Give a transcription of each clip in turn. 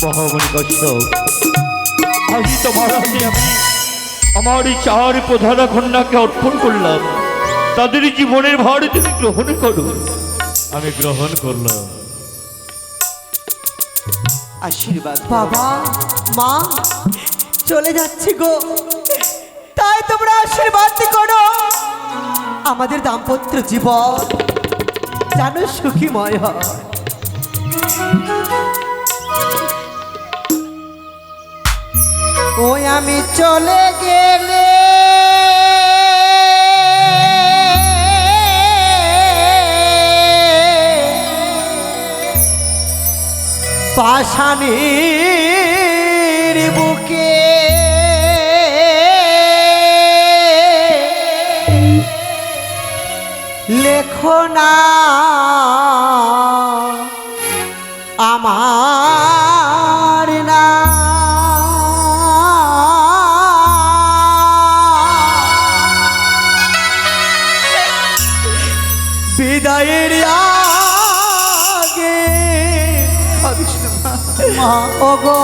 মহামণি কশ্যপ, আজ তোমার হাতে আমি আমার এই 4 প্রধান কন্যাকে অর্পণ করলাম। তাদের জীবনের ভার তুমি গ্রহণ করো। আমি গ্রহণ করলাম। আশীর্বাদ বাবা মা, চলে যাচ্ছি গো, তাই তোমরা আশীর্বাদ করো আমাদের দাম্পত্য জীবন যেন সুখীময় হয়। ওই আমি চলে গেলে পাষাণের বুকে লেখো না আমার না, বিদায়ের আগে মা ওগো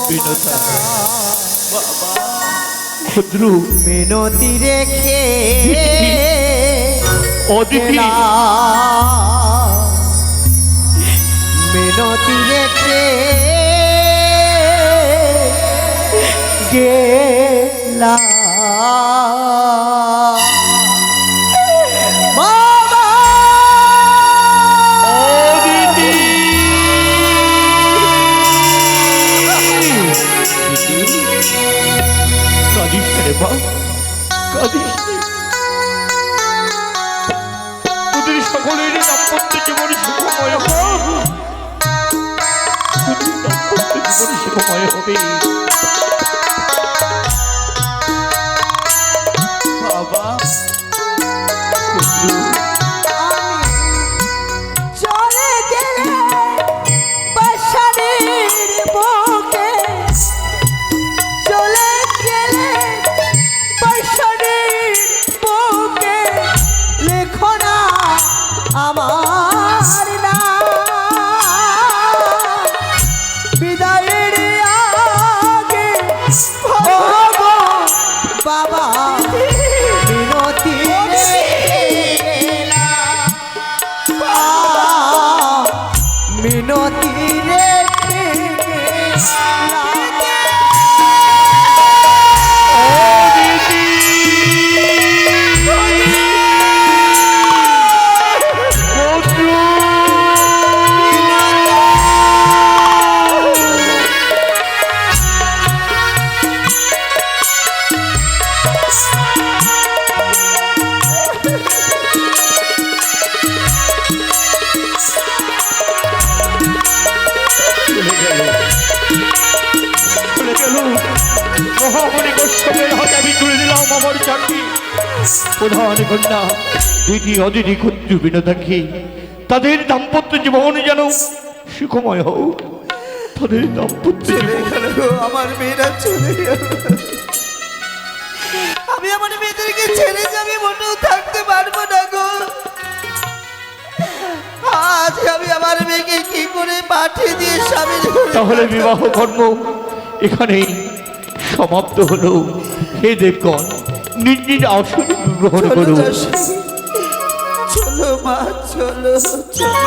বিনতা বাবা ক্ষুদ্র মিনতি রেখে অদিতি মিনতি রেখে গেলা তোদের সকলের দাম্পত্য জীবন সুখময় হোক। দাম্পত্য জীবন সুখময় হবে বাবা। চলে গেলে পাষাণের বুকে, চলে গেলে পাষাণের বুকে লেখো না আমার না, বিদায়ের আগে বাবা মিনতি মিনতি রেখে মহামণি কশ্যপের হাতে আমি তুলে দিলাম আমার চাকরি। প্রধান কন্যা দিদি অদিতি ক্ষুদ্র বিনোদাকে তাদের দাম্পত্য জীবন যেন সুখময় হোক। তাদের দাম্পত্য আমার মেয়েরা চলে গেল, আমি আমার মেয়েদেরকে ছেড়ে যাবে মোটেও থাকতে পারবো না গো। আজ আমি আমার মেয়েকে কি করে পাঠিয়ে দিয়ে স্বামী, তাহলে বিবাহ কর্ম এখানেই সমাপ্ত হলো। হে দেবগণ, নিজ নিজ আসন গ্রহণ করুন। চলো মা, চলো চলো।